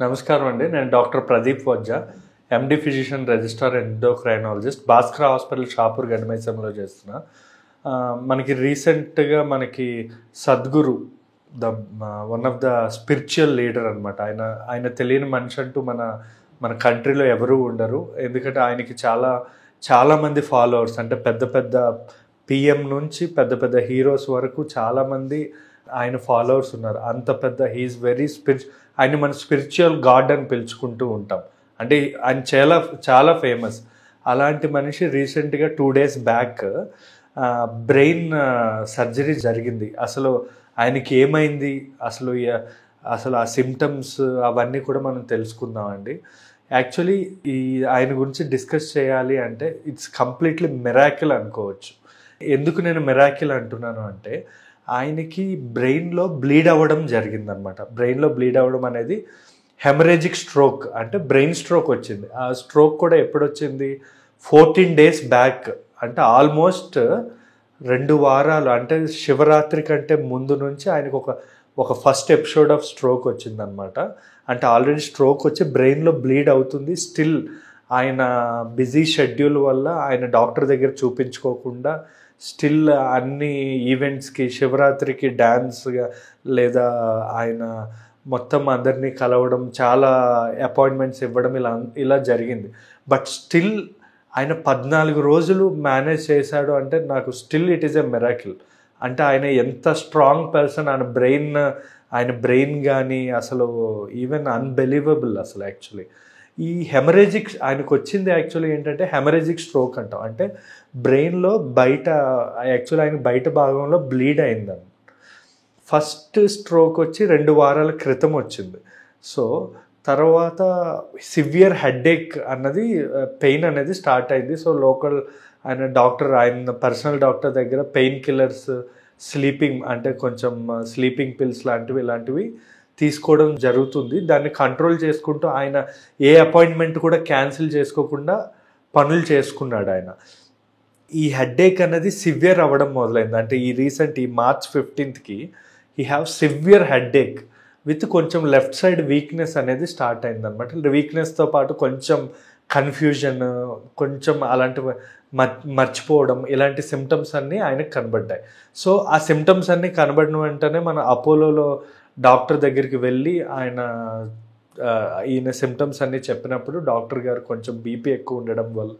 నమస్కారం అండి. నేను doctor Pradeep Vajja, MD physician, registrar endocrinologist, Bhaskar hospital, Shapur, గండిమైసంలో చేస్తున్నా. మనకి రీసెంట్గా Sadhguru the one of the spiritual leader అనమాట. ఆయన తెలియని మనిషి అంటూ మన కంట్రీలో ఎవరూ ఉండరు. ఎందుకంటే ఆయనకి చాలామంది ఫాలోవర్స్, అంటే పెద్ద పెద్ద పిఎం నుంచి పెద్ద పెద్ద హీరోస్ వరకు చాలామంది ఆయన ఫాలోవర్స్ ఉన్నారు. అంత పెద్ద హీఈస్ వెరీ ఆయన మన స్పిరిచువల్ గాడ్ అని పిలుచుకుంటూ ఉంటాం. అంటే ఆయన చాలా ఫేమస్. అలాంటి మనిషి రీసెంట్గా 2 days బ్యాక్ బ్రెయిన్ సర్జరీ జరిగింది. అసలు ఆయనకి ఏమైంది, అసలు ఆ సిమ్టమ్స్ అవన్నీ కూడా మనం తెలుసుకుందామండి. యాక్చువల్లీ ఆయన గురించి డిస్కస్ చేయాలి అంటే ఇట్స్ కంప్లీట్లీ మిరాకిల్ అనుకోవచ్చు. ఎందుకు నేను మిరాకిల్ అంటున్నాను అంటే, ఆయనకి బ్రెయిన్లో బ్లీడ్ అవ్వడం జరిగిందనమాట. బ్రెయిన్లో బ్లీడ్ అవ్వడం అనేది హెమరేజిక్ స్ట్రోక్, అంటే బ్రెయిన్ స్ట్రోక్ వచ్చింది. ఆ స్ట్రోక్ కూడా ఎప్పుడు వచ్చింది? 14 days బ్యాక్, అంటే ఆల్మోస్ట్ 2 వారాలు, అంటే శివరాత్రి కంటే ముందు నుంచి ఆయనకు ఒక ఫస్ట్ ఎపిసోడ్ ఆఫ్ స్ట్రోక్ వచ్చిందనమాట. అంటే ఆల్రెడీ స్ట్రోక్ వచ్చి బ్రెయిన్లో బ్లీడ్ అవుతుంది. స్టిల్ ఆయన బిజీ షెడ్యూల్ వల్ల ఆయన డాక్టర్ దగ్గర చూపించుకోకుండా స్టిల్ అన్ని ఈవెంట్స్కి, శివరాత్రికి డ్యాన్స్గా, లేదా ఆయన మొత్తం అందరినీ కలవడం, చాలా అపాయింట్మెంట్స్ ఇవ్వడం, ఇలా జరిగింది. బట్ స్టిల్ ఆయన 14 రోజులు మేనేజ్ చేశాడు అంటే నాకు still it is a miracle. అంటే ఆయన ఎంత స్ట్రాంగ్ పర్సన్, ఆయన బ్రెయిన్ కానీ అసలు ఈవెన్ అన్బిలీవబుల్ అసలు. యాక్చువల్లీ ఈ హెమరేజిక్ ఆయనకు వచ్చింది యాక్చువల్లీ ఏంటంటే హెమరేజిక్ స్ట్రోక్ అంటాం. అంటే బ్రెయిన్లో యాక్చువల్లీ ఆయన బయట భాగంలో బ్లీడ్ అయిందని. ఫస్ట్ స్ట్రోక్ వచ్చి 2 వారాల క్రితం వచ్చింది. సో తర్వాత సివియర్ హెడేక్ పెయిన్ అనేది స్టార్ట్ అయింది. సో ఆయన పర్సనల్ డాక్టర్ దగ్గర పెయిన్ కిల్లర్స్, స్లీపింగ్, అంటే కొంచెం స్లీపింగ్ పిల్స్ ఇలాంటివి తీసుకోవడం జరుగుతుంది. దాన్ని కంట్రోల్ చేసుకుంటూ ఆయన ఏ అపాయింట్మెంట్ కూడా క్యాన్సిల్ చేసుకోకుండా పనులు చేసుకున్నాడు ఆయన. ఈ హెడేక్ అనేది సివియర్ అవ్వడం మొదలైంది. అంటే ఈ March 15th he have severe headache with కొంచెం లెఫ్ట్ సైడ్ వీక్నెస్ అనేది స్టార్ట్ అయిందనమాట. వీక్నెస్తో పాటు కొంచెం కన్ఫ్యూజన్, కొంచెం అలాంటివి మర్చిపోవడం, ఇలాంటి సిమ్టమ్స్ అన్నీ ఆయనకు కనబడ్డాయి. సో ఆ సిమ్టమ్స్ అన్నీ కనబడిన వెంటనే మన అపోలోలో డాక్టర్ దగ్గరికి వెళ్ళి ఈయన సిమ్టమ్స్ అన్నీ చెప్పినప్పుడు డాక్టర్ గారు కొంచెం బీపీ ఎక్కువ ఉండడం వల్ల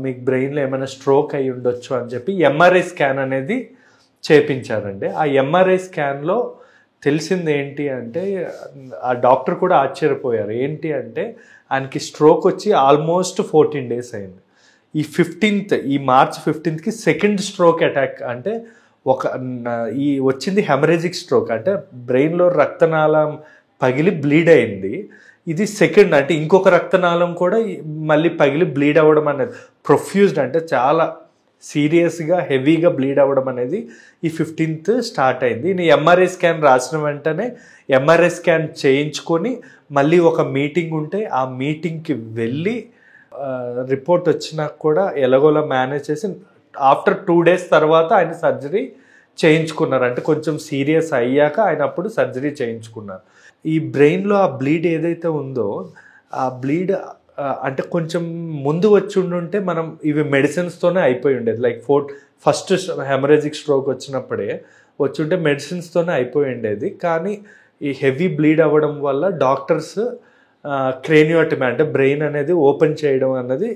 మీకు బ్రెయిన్లో ఏమైనా స్ట్రోక్ అయి ఉండొచ్చు అని చెప్పి ఎంఆర్ఐ స్కాన్ అనేది చేయించారండి. ఆ ఎంఆర్ఐ స్కాన్లో తెలిసింది ఏంటి అంటే, ఆ డాక్టర్ కూడా ఆశ్చర్యపోయారు. ఏంటి అంటే ఆయనకి స్ట్రోక్ వచ్చి ఆల్మోస్ట్ 14 days అయింది. ఈ March 15th second stroke attack, అంటే వచ్చింది హెమరేజిక్ స్ట్రోక్, అంటే బ్రెయిన్లో రక్తనాళం పగిలి బ్లీడ్ అయింది. ఇది సెకండ్, అంటే ఇంకొక రక్తనాళం కూడా మళ్ళీ పగిలి బ్లీడ్ అవ్వడం అనేది ప్రొఫ్యూజ్డ్, అంటే చాలా సీరియస్గా హెవీగా బ్లీడ్ అవ్వడం అనేది ఈ 15th స్టార్ట్ అయింది. నేను ఎంఆర్ఐ స్కాన్ రాసిన వెంటనే ఎంఆర్ఐ స్కాన్ చేయించుకొని మళ్ళీ ఒక మీటింగ్ ఉంటే ఆ మీటింగ్కి వెళ్ళి రిపోర్ట్ వచ్చినాక కూడా ఎలాగోలా మేనేజ్ చేసి ఆఫ్టర్ 2 days తర్వాత ఆయన సర్జరీ చేయించుకున్నారు. అంటే కొంచెం సీరియస్ అయ్యాక ఆయన అప్పుడు సర్జరీ చేయించుకున్నారు. ఈ బ్రెయిన్లో ఆ బ్లీడ్ ఏదైతే ఉందో, ఆ బ్లీడ్ అంటే కొంచెం ముందు వచ్చి ఉండుంటే మనం ఇవి మెడిసిన్స్తోనే అయిపోయి ఉండేది. లైక్ ఫస్ట్ హెమరేజిక్ స్ట్రోక్ వచ్చినప్పుడే వచ్చుంటే మెడిసిన్స్తోనే అయిపోయి ఉండేది. కానీ ఈ హెవీ బ్లీడ్ అవ్వడం వల్ల డాక్టర్స్ క్రేనియోటమీ, అంటే బ్రెయిన్ అనేది ఓపెన్ చేయడం అన్నది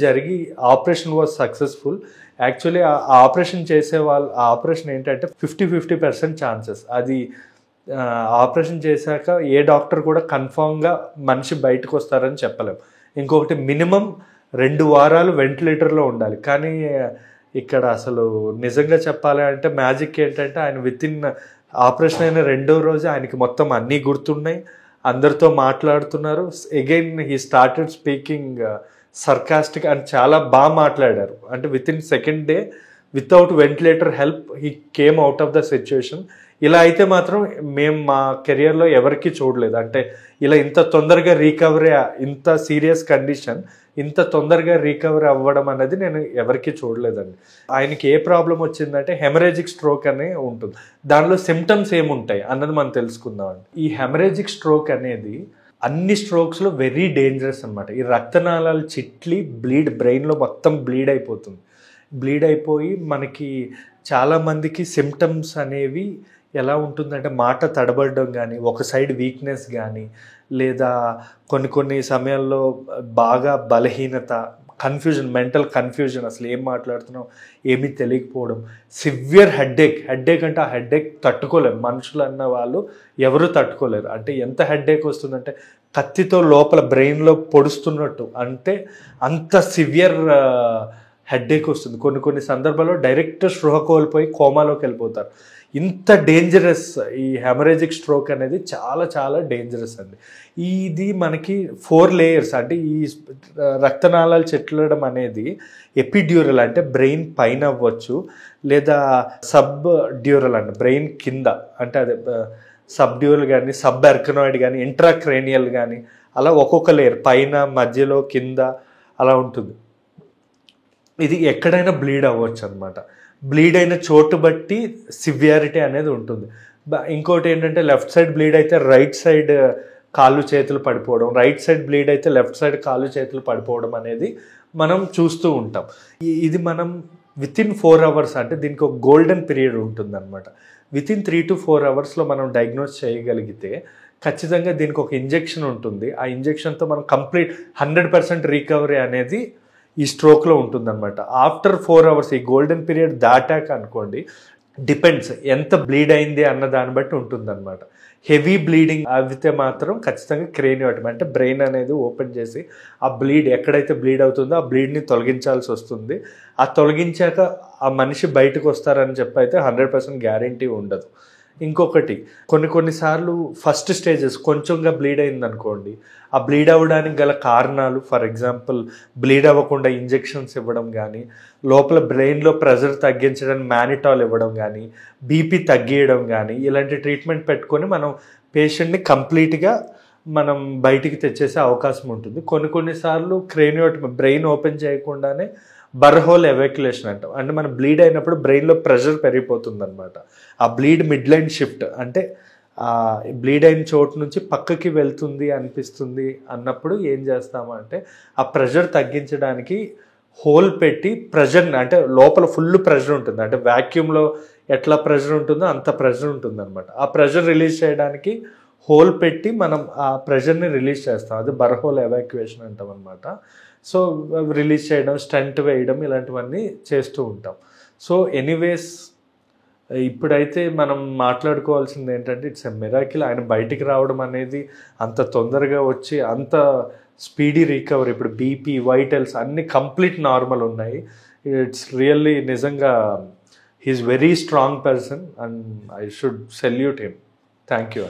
జరిగి ఆపరేషన్ వాజ్ సక్సెస్ఫుల్. యాక్చువల్లీ ఆ ఆపరేషన్ ఆ ఆపరేషన్ ఏంటంటే 50% ఛాన్సెస్. అది ఆపరేషన్ చేశాక ఏ డాక్టర్ కూడా కన్ఫామ్గా మనిషి బయటకు వస్తారని చెప్పలేం. ఇంకొకటి మినిమం 2 వారాలు వెంటిలేటర్లో ఉండాలి. కానీ ఇక్కడ అసలు నిజంగా చెప్పాలి అంటే మ్యాజిక్ ఏంటంటే ఆయన ఆపరేషన్ అయిన 2వ రోజు ఆయనకి మొత్తం అన్నీ గుర్తున్నాయి, అందరితో మాట్లాడుతున్నారు. Again he started speaking sarcastic అని చాలా బాగా మాట్లాడారు. అంటే second day without ventilator help he came out of the situation. ఇలా అయితే మాత్రం మేము మా కెరియర్లో ఎవరికి చూడలేదు. అంటే ఇలా ఇంత తొందరగా రీకవరీ, ఇంత సీరియస్ కండిషన్ ఇంత తొందరగా రీకవరీ అవ్వడం అనేది నేను ఎవరికి చూడలేదండి. ఆయనకి ఏ ప్రాబ్లం వచ్చిందంటే హెమరేజిక్ స్ట్రోక్ అనే ఉంటుంది. దానిలో సిమ్టమ్స్ ఏముంటాయి అన్నది మనం తెలుసుకుందామండి. ఈ హెమరేజిక్ స్ట్రోక్ అనేది అన్ని స్ట్రోక్స్లో వెరీ డేంజరస్ అనమాట. ఈ రక్తనాళాలు చిట్లి బ్రెయిన్లో మొత్తం బ్లీడ్ అయిపోతుంది. బ్లీడ్ అయిపోయి మనకి చాలామందికి సిమ్టమ్స్ అనేవి ఎలా ఉంటుందంటే మాట తడబడడం కానీ, ఒక సైడ్ వీక్నెస్ కానీ, లేదా కొన్ని సమయాల్లో బాగా బలహీనత, కన్ఫ్యూజన్, మెంటల్ కన్ఫ్యూజన్, అసలు ఏం మాట్లాడుతున్నాం ఏమీ తెలియకపోవడం, సివియర్ హెడ్ఏక్ అంటే ఆ హెడ్ఏక్ తట్టుకోలేరు మనుషులు అన్న వాళ్ళు, ఎవరు తట్టుకోలేరు. అంటే ఎంత హెడ్ఏక్ వస్తుందంటే కత్తితో లోపల బ్రెయిన్లో పొడుస్తున్నట్టు, అంటే అంత సివియర్ హెడ్ఏక్ వస్తుంది. కొన్ని సందర్భాల్లో డైరెక్ట్ స్పృహ కోల్పోయి కోమాలోకి వెళ్ళిపోతారు. ఇంత డేంజరస్ ఈ హెమరేజిక్ స్ట్రోక్ అనేది చాలా చాలా డేంజరస్ అండి. ఇది మనకి 4 లేయర్స్, అంటే ఈ రక్తనాళాలు చెట్లడం అనేది ఎపిడ్యూరల్ అంటే బ్రెయిన్ పైన అవ్వచ్చు, లేదా సబ్ డ్యూరల్ అంటే బ్రెయిన్ కింద, అంటే అదే సబ్ డ్యూరల్ కానీ, సబ్ ఎర్కనాయిడ్ కానీ, ఇంట్రాక్రేనియల్ కానీ, అలా ఒక్కొక్క లేయర్ పైన, మధ్యలో, కింద అలా ఉంటుంది. ఇది ఎక్కడైనా బ్లీడ్ అవ్వచ్చు అనమాట. బ్లీడ్ అయిన చోటు బట్టి సివియారిటీ అనేది ఉంటుంది. ఇంకోటి ఏంటంటే లెఫ్ట్ సైడ్ బ్లీడ్ అయితే రైట్ సైడ్ కాళ్ళు చేతులు పడిపోవడం, రైట్ సైడ్ బ్లీడ్ అయితే లెఫ్ట్ సైడ్ కాళ్ళు చేతులు పడిపోవడం అనేది మనం చూస్తూ ఉంటాం. ఇది మనం వితిన్ 4 hours, అంటే దీనికి ఒక గోల్డెన్ పీరియడ్ ఉంటుందన్నమాట. వితిన్ 3 to 4 hours మనం డయాగ్నోస్ చేయగలిగితే ఖచ్చితంగా దీనికి ఒక ఇంజెక్షన్ ఉంటుంది. ఆ ఇంజెక్షన్తో మనం కంప్లీట్ 100% రికవరీ అనేది ఈ స్ట్రోక్లో ఉంటుందన్నమాట. ఆఫ్టర్ 4 hours ఈ గోల్డెన్ పీరియడ్ దాటాక అనుకోండి, డిపెండ్స్ ఎంత బ్లీడ్ అయింది అన్న దాన్ని బట్టి ఉంటుందన్నమాట. హెవీ బ్లీడింగ్ అయితే మాత్రం ఖచ్చితంగా క్రేనియోటమీ, అంటే బ్రెయిన్ అనేది ఓపెన్ చేసి ఆ బ్లీడ్ ఎక్కడైతే బ్లీడ్ అవుతుందో ఆ బ్లీడ్ని తొలగించాల్సి వస్తుంది. ఆ తొలగించాక ఆ మనిషి బయటకు వస్తారని చెప్పి అయితే 100% గ్యారంటీ ఉండదు. ఇంకొకటి కొన్నిసార్లు ఫస్ట్ స్టేజెస్ కొంచెంగా బ్లీడ్ అయిందనుకోండి, ఆ బ్లీడ్ అవ్వడానికి గల కారణాలు, ఫర్ ఎగ్జాంపుల్ బ్లీడ్ అవ్వకుండా ఇంజెక్షన్స్ ఇవ్వడం కానీ, లోపల బ్రెయిన్లో ప్రెషర్ తగ్గించడానికి మానిటాల్ ఇవ్వడం కానీ, బీపీ తగ్గియడం కానీ, ఇలాంటి ట్రీట్మెంట్ పెట్టుకొని మనం పేషెంట్ని కంప్లీట్గా మనం బయటికి తెచ్చేసే అవకాశం ఉంటుంది. కొన్నిసార్లు క్రేనియోటమీ బ్రెయిన్ ఓపెన్ చేయకుండానే బర్హోల్ ఎవాక్యులేషన్ అంటాం. అంటే మనం బ్లీడ్ అయినప్పుడు బ్రెయిన్లో ప్రెషర్ పెరిగిపోతుంది అనమాట. ఆ బ్లీడ్ మిడ్ లైన్ షిఫ్ట్, అంటే బ్లీడ్ అయిన చోటు నుంచి పక్కకి వెళ్తుంది అనిపిస్తుంది అన్నప్పుడు ఏం చేస్తామంటే ఆ ప్రెషర్ తగ్గించడానికి హోల్ పెట్టి ప్రెషర్ని, అంటే లోపల ఫుల్ ప్రెషర్ ఉంటుంది, అంటే వ్యాక్యూమ్లో ఎట్లా ప్రెషర్ ఉంటుందో అంత ప్రెషర్ ఉంటుంది అనమాట. ఆ ప్రెషర్ రిలీజ్ చేయడానికి హోల్ పెట్టి మనం ఆ ప్రెషర్ని రిలీజ్ చేస్తాం. అది బర్హోల్ ఎవాక్యుయేషన్ అంటాం అనమాట. సో రిలీజ్ చేయడం, స్టంట్ వేయడం, ఇలాంటివన్నీ చేస్తూ ఉంటాం. సో ఎనీవేస్ ఇప్పుడైతే మనం మాట్లాడుకోవాల్సింది ఏంటంటే ఇట్స్ ఎ మిరాకిల్. ఆయన బయటికి రావడం అనేది అంత తొందరగా వచ్చి అంత స్పీడీ రికవరీ, ఇప్పుడు బీపీ, వైటల్స్ అన్నీ కంప్లీట్ నార్మల్ ఉన్నాయి. ఇట్స్ రియల్లీ నిజంగా he's very strong person and I should salute him. Thank you.